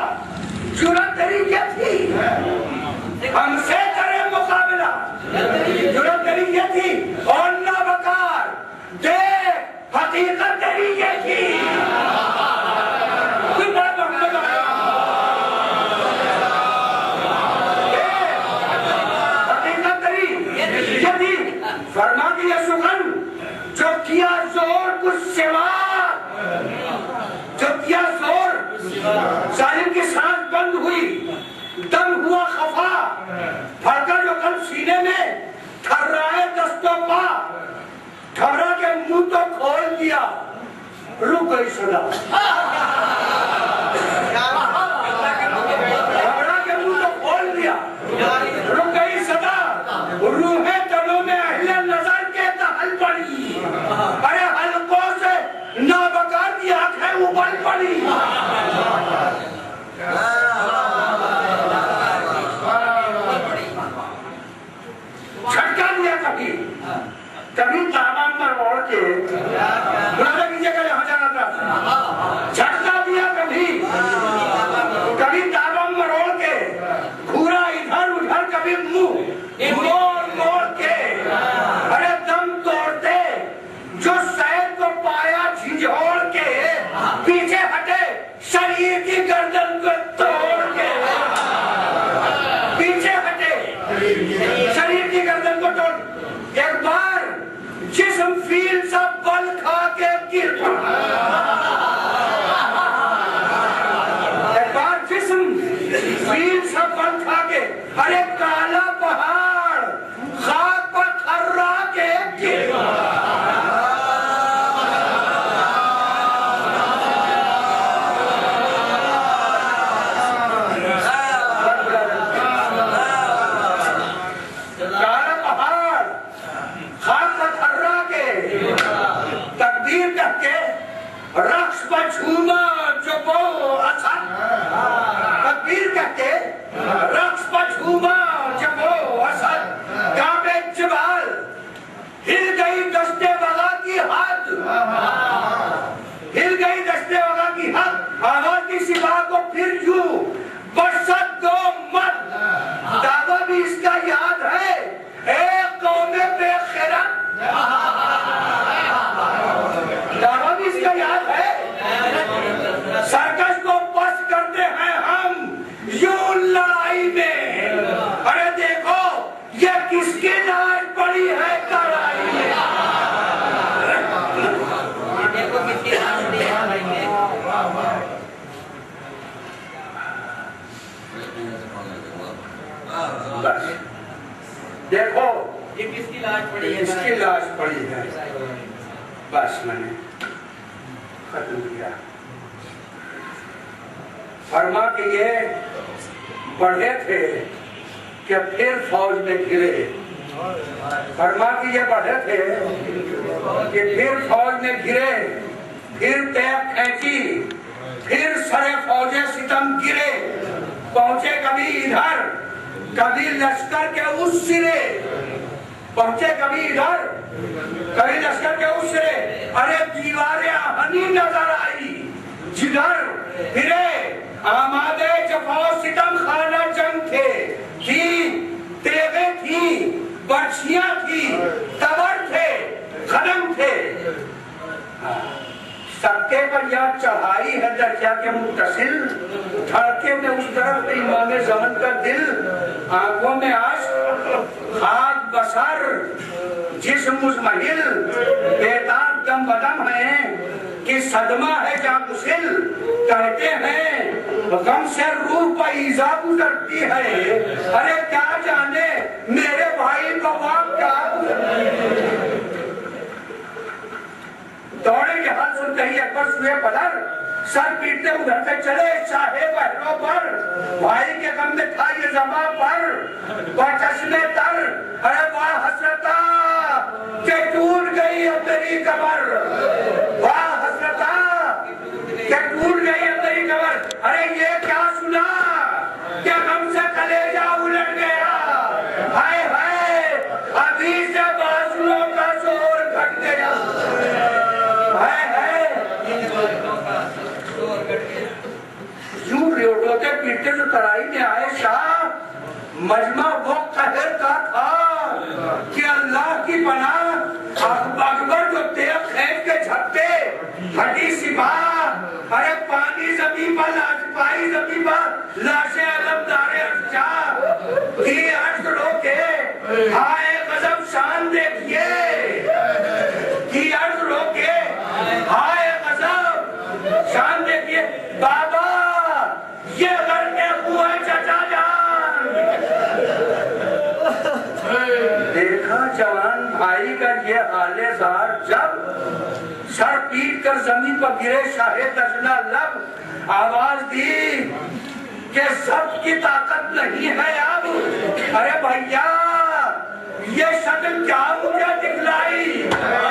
A: जुर्रत तेरी क्या थी, हमसे करे मुकाबला, जुर्रत तेरी क्या थी, और ना बकार देख हकीकत तेरी ये थी। हकीकत तेरी ये थी। फरमा दिया सुगन जो किया जोर कुछ सेवा, जो किया जोर, जालिम की सांस बंद हुई, दम हुआ खफा, फड़का जो कल सीने में थर्राए दस्तों पा, घबरा के मुंह तो खोल दिया, रुक गई सदा, घबरा के मुंह तो खोल दिया, रुक गई सदा, रूहें तनों में अहले नजर के दहल पड़ी, अरे हल्कों से नाबकार की आंखें उबल पड़ी। झटका दिया कभी, कभी ताबा मरोड़ के यहाँ जाना था, झटका दिया कभी, कभी ताबा मरोड़ के, घूरा इधर उधर, कभी मुंह मोड़ मोड़ के, अरे दम तोड़ते जो सैद को पाया झिझोड़ के, पीछे हटे शरीर की गर्दन को तोड़ के, पीछे हटे शरीर की गर्दन को तोड़। एक बार जिस्म फील सा बल खा के गिर पड़ा, एक बार जिस्म फील सा बल खा के, अरे काला पहाड़ खाक पर थर्रा के गिर पड़ा। रक्स पर झूमा जो वो असर, तकबीर कहते रक्स पर झूमा जो वो असर, कांपे जबाल हिल गई दस्ते वगा की हद, हिल गई दस्ते वगा की हद, आवाज की सिवा को फिर यूं बरसत दो मत, दावा भी इसका याद है एक कौमे पे खैरत, दावा भी इसका याद है, सर्कस को पस करते हैं हम यूं लड़ाई में, अरे देखो ये किसकी लाज पड़ी है कड़ाई में, देखो कितनी बस देखो ये किसकी लाज पड़ी है, इसकी लाज पड़ी है, बस मैंने खत्म किया। फरमा के ये बढ़े थे कि फिर फौज में घिरे, फरमा के ये बढ़े थे कि फिर फौज में घिरे, फिर टैप खींची, फिर सरे फौजे सितम गिरे, पहुंचे कभी इधर कभी लश्कर के उस सिरे, पहुंचे कभी इधर कभी लश्कर के उस सिरे, अरे दीवारें हनी नजर आई जिधर फिरे, आमादे जफा सितम खाना जंग थे, थी तेगे थी, बर्छियां थी, तबर थे, खड़म थे, सबके पर यह चढ़ाई है दर्जा के मुत्तसिल, धड़के में उस तरफ इमाम ज़मन का दिल, आंखों में आश्क, खाक बसर, जिस्म मुज़महिल, बेताब दम बदम है कि सदमा है जागुसिल, कहते हैं गम से रूह पर ईजा गुजरती है। अरे क्या जाने मेरे भाई बवाम क्या दौड़े हाथ सुनते ही अकबर सुए पलर सर पीटते उधर से चले चाहे बहरों पर। भाई के गम में था ये जमा पर चश्मे तर। अरे वाह हसरता के टूट गई अब तेरी कमर। वाह हसरता के टूट गई अब तेरी कमर। अरे ये क्या सुना क्या गम से कलेजा उलट गया। हाय हाय अभी से बाजुओं का जोर घट गया। हाय हाय यूं रोते पीटते तो तराई में आए शाह। मजमा वो कहर का था कि अल्लाह की पनाह अकबर जो तेल खेत के झपटे हड्डी सिपाह। अरे पानी जमीन पर पाई जमीन पर लाशें अलमदारे की अर्ज रोके। हाय गजब शान देखिए की अर्ज रोके। हाय गजब शान देखिए। बाबा ये लड़के हुए चचा जान। देखा जवान भाई का ये हाले जार जब सर पीट कर जमीन पर गिरे शाहे तजला लब। आवाज दी कि सबकी ताकत नहीं है अब। अरे भैया ये शक्ल क्या मुझे दिखलाई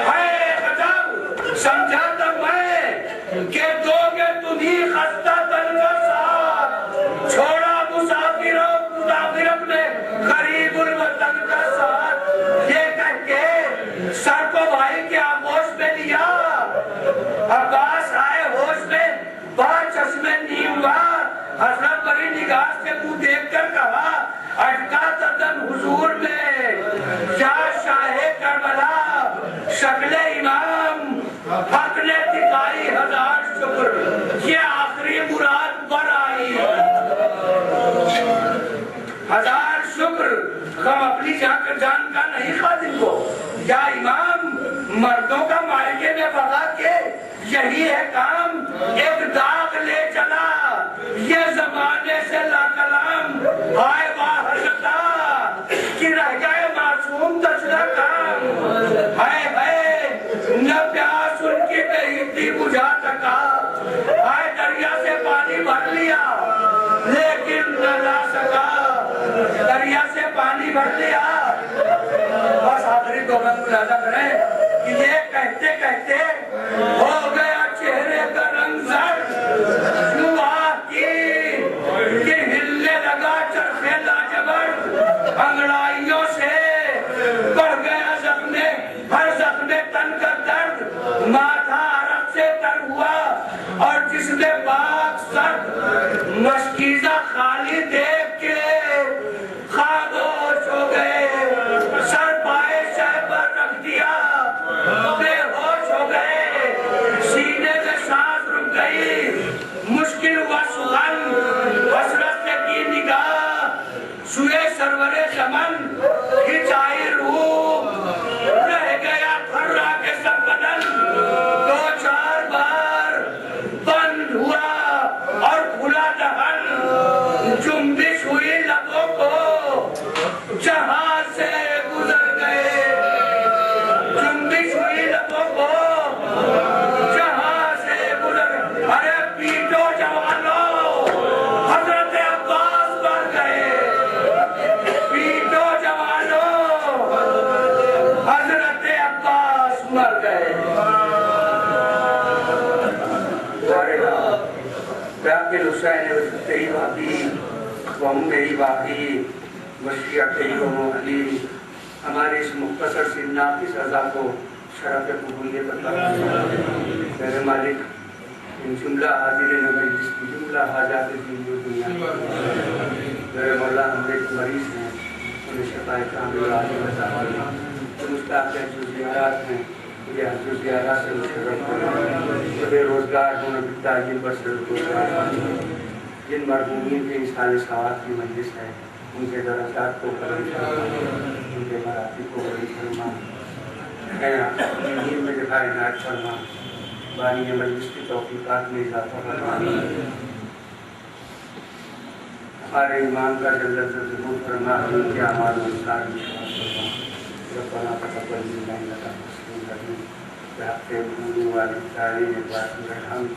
A: है गजब। समझा तब मैं कि दोगे तुम्ही खस्ता तन का साथ। छोड़ा मुसाफिर अपने गरीबुल वतन का साथ। ये कह के सर को भाई के आगोश में लिया। अब्बास आए होश में बात चश्मे नहीं हुआ। हजरत बड़ी निगाह से मुंह देख कर कहा अटका तदन हुजूर में क्या शाहे करबला शक्ले इमाम हक ने दिखाई हजार शुक्र। ये आखिरी मुराद पर आई। हजार शुक्र हम अपनी जान का नहीं खादिम को। या इमाम मर्दों का मायके में भगा के यही है काम। एक दाग ले चला ये जमाने से लाकलाम। हाय वाह हसरता कि रह गए मासूम तजला काम। हाय हाय न प्यास उनकी बेइज्जती बुझा सका। हाय दरिया से पानी भर लिया लेकिन न ला सका। दरिया से पानी भर लिया। बस आखिरी दो में मुलाजा करें कि ये कहते कहते हो गया चेहरे का रंग जर्द। कि हिलने लगा चरखे लाजवर। अंगड़ाइयों से बढ़ गया जख्मे हर जख्मे तन का दर्द। माथा अरब से तर हुआ और जिसने बाग सर मशकीजा खाली देख के खामोश हो गए। सर पाए शह पर रख दिया बेहोश हो गए। सीने में सांस रुक गई मुश्किल हुआ सुगन। हसरत से की निगाह सुए सरवरे चमन खिंचाई रूह। रह गया फर्रा के सब बदन। दो चार बार बंद हुआ और खुला दहन। जुम्बिश हुई लबों को जहां से गुजर गए। जुम्बिश हुई लबों को जहां से गुजर गए। अरे पीटो जवानों हजरत अब्बास मर गए। पीटो जवानों हजरत अब्बास मर गए। तेरी बाकी मेरी बाकी हमारे इस मुख्तसर से नाक़िस अज़ा को शरफ़ कबूलियत अता फरमा। मेरे मालिक इन जुमला हाजिर मजलिस की जुमला हाजात दुनिया। मेरे मौला हम एक मरीज़ हैं उन्हें शफ़ाए कामिल अता फरमा। जो मुस्ताक़ हैं जो ज़ियारत हैं मुझे हज़रत ज़ियारत से मुशर्रफ़ फरमा। जो बेरोज़गार होने की तालीम पर से रोज़गार। जिन मरहूमीन के इंसानी सवाब की मजलिस है उनके दरजात को बुलंद फरमा। उनके मरातिब को बुलंद फरमा। नींद में दिखाए नाज फरमा। बानी मजलिस की तौफ़ीक़ात में इज़ाफ़ा फरमा। अरे ईमान का जल्द से जरूर करना है क्या हमारे अनुसार विश्वास करना तकबल नहीं लगा मुस्लिम रही वाली सारी निर्वाचन हम